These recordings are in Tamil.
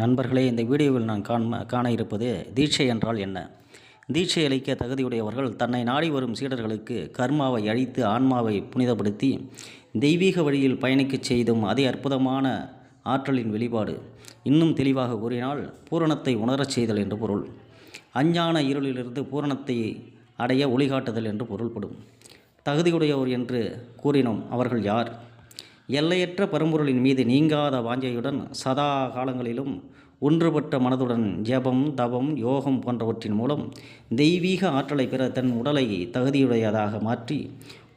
நண்பர்களே, இந்த வீடியோவில் நான் காண இருப்பது தீட்சை என்றால் என்ன? தீட்சை அளிக்க தகுதியுடையவர்கள் தன்னை நாடி வரும் சீடர்களுக்கு கர்மாவை அழித்து ஆன்மாவை புனிதப்படுத்தி தெய்வீக வழியில் பயணிக்கச் செய்தும் அதி அற்புதமான ஆற்றலின் வெளிப்பாடு. இன்னும் தெளிவாக கூறினால் பூரணத்தை உணரச் செய்தல் என்று பொருள். அஞ்ஞான இருளிலிருந்து பூரணத்தை அடைய ஒளிகாட்டுதல் என்று பொருள்படும். தகுதியுடையவர் என்று கூறினோம். அவர்கள் யார்? எல்லையற்ற பரம்பொருளின் மீது நீங்காத வாஞ்சையுடன் சதா காலங்களிலும் ஒன்றுபட்ட மனதுடன் ஜபம், தவம், யோகம் போன்றவற்றின் மூலம் தெய்வீக ஆற்றலை பெற தன் உடலை தகுதியுடையதாக மாற்றி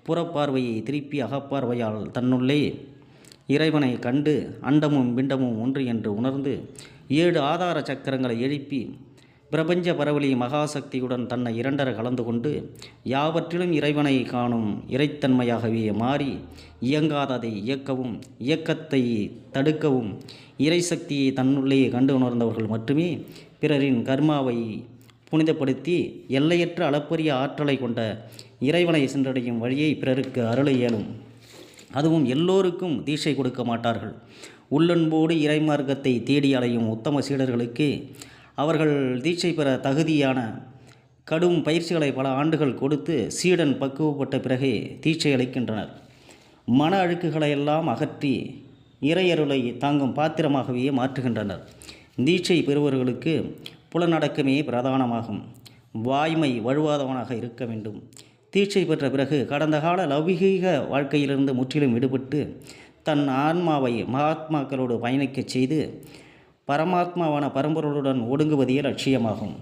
புறப்பார்வையை திருப்பி அகப்பார்வையால் தன்னுள்ளே இறைவனை கண்டு அண்டமும் பிண்டமும் ஒன்று என்று உணர்ந்து 7 ஆதார சக்கரங்களை எழுப்பி பிரபஞ்ச பரவலி மகாசக்தியுடன் தன்னை இரண்டர கலந்து கொண்டு யாவற்றிலும் இறைவனை காணும் இறைத்தன்மையாகவே மாறி இயங்காததை இயக்கவும் இயக்கத்தை தடுக்கவும் இறைசக்தியை தன்னுள்ளே கண்டு உணர்ந்தவர்கள் மட்டுமே பிறரின் கர்மாவை புனிதப்படுத்தி எல்லையற்ற அளப்பரிய ஆற்றலை கொண்ட இறைவனை சென்றடையும் வழியை பிறருக்கு அருள இயலும். அதுவும் எல்லோருக்கும் தீட்சை கொடுக்க மாட்டார்கள். உள்ளன்போடு இறைமார்க்கத்தை தேடி அலையும் உத்தம சீடர்களுக்கு அவர்கள் தீட்சை பெற தகுதியான கடும் பயிற்சிகளை பல ஆண்டுகள் கொடுத்து சீடன் பக்குவப்பட்ட பிறகே தீட்சை அளிக்கின்றனர். மன அழுக்குகளையெல்லாம் அகற்றி இறையருளை தாங்கும் பாத்திரமாகவே மாற்றுகின்றனர். தீட்சை பெறுபவர்களுக்கு புலனடக்கமே பிரதானமாகும். வாய்மை வழுவாதவனாக இருக்க வேண்டும். தீட்சை பெற்ற பிறகு கடந்த கால லௌகீக வாழ்க்கையிலிருந்து முற்றிலும் விடுபட்டு தன் ஆன்மாவை மகாத்மாக்களோடு பயணிக்கச் செய்து பரமாத்மாவான பரம்பொருளுடன் ஒடுங்குவதே லட்சியமாகும்.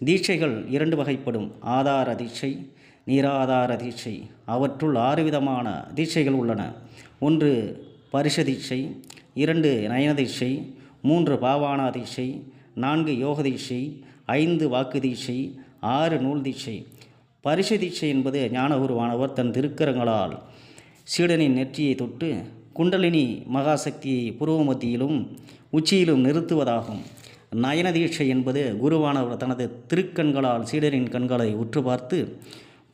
தீட்சைகள் 2 வகைப்படும். ஆதார தீட்சை, நிராதார தீட்சை. அவற்றுள் 6 விதமான தீட்சைகள் உள்ளன. 1 பரிஷ தீட்சை, 2 நயன தீட்சை, 3 பாவானா தீட்சை, 4 யோக தீட்சை, 5 வாக்கு தீட்சை, 6 நூல் தீட்சை. பரிஷ தீட்சை என்பது ஞானகுருவானவர் தன் திருக்கரங்களால் சீடனின் நெற்றியை தொட்டு குண்டலினி மகாசக்தியை புருவ மத்தியிலும் உச்சியிலும் நிறுத்துவதாகும். நயன தீட்சை என்பது குருவானவர் தனது திருக்கண்களால் சீடரின் கண்களை உற்று பார்த்து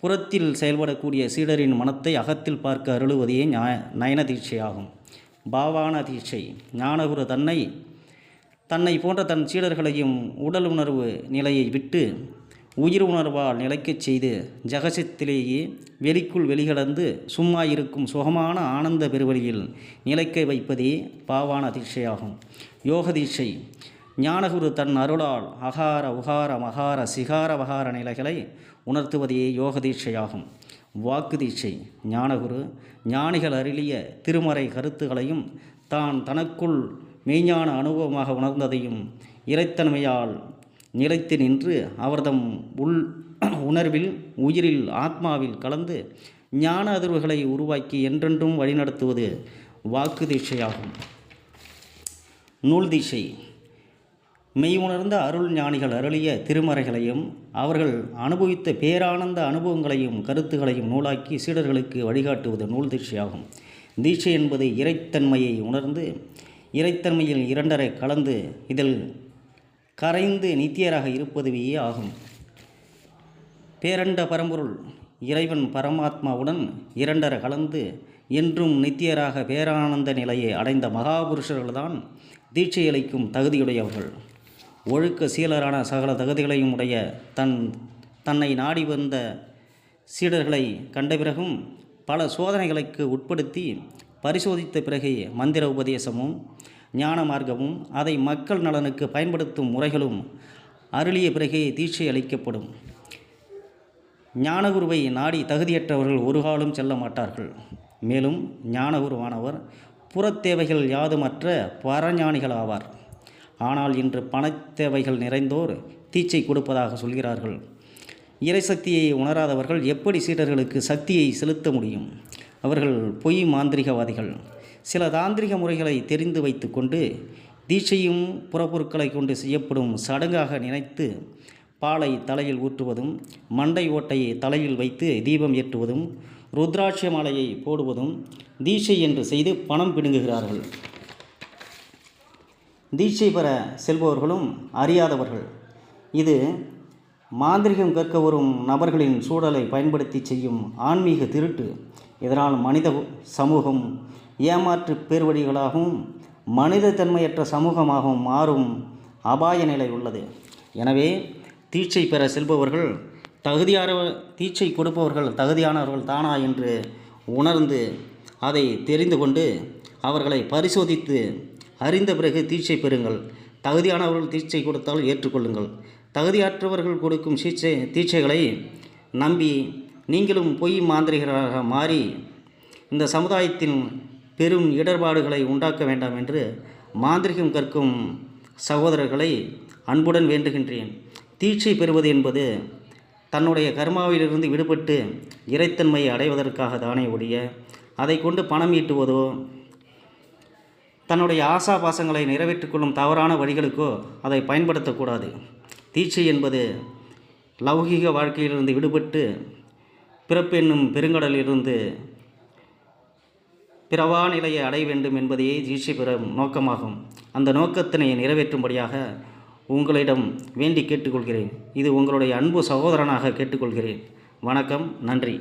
புறத்தில் செயல்படக்கூடிய சீடரின் மனத்தை அகத்தில் பார்க்க அருளுவதே நயன தீட்சையாகும். பாவான தீட்சை ஞானகுரு தன்னை போன்ற தன் சீடர்களையும் உடல் உணர்வு நிலையை விட்டு உயிர் உணர்வால் நிலைக்கச் செய்து ஜகசத்திலேயே வெளிக்குள் வெளிகடந்து சும்மா இருக்கும் சுகமான ஆனந்த பெருவழியில் நிலைக்க வைப்பதே பாவான தீட்சையாகும். யோக தீட்சை ஞானகுரு தன் அருளால் அகார உகார மகார சிகார வகார நிலைகளை உணர்த்துவதே யோக தீட்சையாகும். வாக்கு தீட்சை ஞானகுரு ஞானிகள் அருளிய திருமறை கருத்துகளையும் தான் தனக்குள் மெய்ஞான அனுபவமாக உணர்ந்ததையும் இறைத்தன்மையால் நிலைத்து நின்று அவர்தம் உணர்வில் உயிரில் ஆத்மாவில் கலந்து ஞான அதிர்வுகளை உருவாக்கி என்றென்றும் வழிநடத்துவது வாக்கு தீட்சையாகும். நூல் தீட்சை மெய் உணர்ந்த அருள் ஞானிகள் அருளிய திருமறைகளையும் அவர்கள் அனுபவித்த பேரானந்த அனுபவங்களையும் கருத்துகளையும் நூலாக்கி சீடர்களுக்கு வழிகாட்டுவது நூல் தீட்சையாகும். தீட்சை என்பது இறைத்தன்மையை உணர்ந்து இறைத்தன்மையில் இரண்டரை கலந்து இதில் கரைந்து நித்தியராக இருப்பதுவே ஆகும். பேரண்ட பரம்பொருள் இறைவன் பரமாத்மாவுடன் இரண்டர கலந்து என்றும் நித்தியராக பேரானந்த நிலையை அடைந்த மகாபுருஷர்கள்தான் தீட்சை அளிக்கும் தகுதியுடையவர்கள். ஒழுக்க சீலரான சகல தகுதிகளையும் உடைய தன்னை நாடி வந்த சீடர்களை கண்ட பிறகும் பல சோதனைகளுக்கு உட்படுத்தி பரிசோதித்த பிறகு மந்திர உபதேசமும் ஞான மார்க்கமும் அதை மக்கள் நலனுக்கு பயன்படுத்தும் முறைகளும் அருளிய பிறகே தீட்சை அளிக்கப்படும். ஞானகுருவை நாடி தகுதியற்றவர்கள் ஒரு காலம் செல்ல மாட்டார்கள். மேலும் ஞானகுருவானவர் புறத்தேவைகள் யாதுமற்ற பரஞானிகள் ஆவார். ஆனால் இன்று பணத்தேவைகள் நிறைந்தோர் தீட்சை கொடுப்பதாக சொல்கிறார்கள். இறைசக்தியை உணராதவர்கள் எப்படி சீடர்களுக்கு சக்தியை செலுத்த முடியும்? அவர்கள் பொய் மாந்திரிகவாதிகள். சில தாந்திரிக முறைகளை தெரிந்து வைத்து கொண்டு தீட்சையும் புறப்பொருட்களை கொண்டு செய்யப்படும் சடங்காக நினைத்து பாலை தலையில் ஊற்றுவதும் மண்டை ஓட்டையை தலையில் வைத்து தீபம் ஏற்றுவதும் ருத்ராட்ச மாலையை போடுவதும் தீட்சை என்று செய்து பணம் பிடுங்குகிறார்கள். தீட்சை பெற செல்பவர்களும் அறியாதவர்கள். இது மாந்திரிகம் கற்க வரும் நபர்களின் சூழலை பயன்படுத்தி செய்யும் ஆன்மீக திருட்டு. இதனால் மனித சமூகம் ஏமாற்று பேர்வழிகளாகவும் மனித தன்மையற்ற சமூகமாகவும் மாறும் அபாய நிலை உள்ளது. எனவே தீட்சை பெற செல்பவர்கள் தீட்சை கொடுப்பவர்கள் தகுதியானவர்கள் தானா என்று உணர்ந்து அதை தெரிந்து கொண்டு அவர்களை பரிசோதித்து அறிந்த பிறகு தீட்சை பெறுங்கள். தகுதியானவர்கள் தீட்சை கொடுத்தால் ஏற்றுக்கொள்ளுங்கள். தகுதியற்றவர்கள் கொடுக்கும் தீட்சைகளை நம்பி நீங்களும் பொய் மாந்திரிகராக மாறி இந்த சமுதாயத்தின் பெரும் இடர்பாடுகளை உண்டாக்க வேண்டாம் என்று மாந்திரிகம் கற்கும் சகோதரர்களை அன்புடன் வேண்டுகின்றேன். தீட்சை பெறுவது என்பது தன்னுடைய கர்மாவிலிருந்து விடுபட்டு இறைத்தன்மையை அடைவதற்காக தானே ஒழிய அதை கொண்டு பணம் ஈட்டுவதோ தன்னுடைய ஆசாபாசங்களை நிறைவேற்றிக்கொள்ளும் தவறான வழிகளுக்கோ அதை பயன்படுத்தக்கூடாது. தீட்சை என்பது லௌகீக வாழ்க்கையிலிருந்து விடுபட்டு பிறப்பு என்னும் பெருங்கடலிலிருந்து பிறவா நிலையை அடைய வேண்டும் என்பதையே தீட்சை பெறும் நோக்கமாகும். அந்த நோக்கத்தினை நிறைவேற்றும்படியாக உங்களிடம் வேண்டி கேட்டுக்கொள்கிறேன். இது உங்களுடைய அன்பு சகோதரனாக கேட்டுக்கொள்கிறேன். வணக்கம், நன்றி.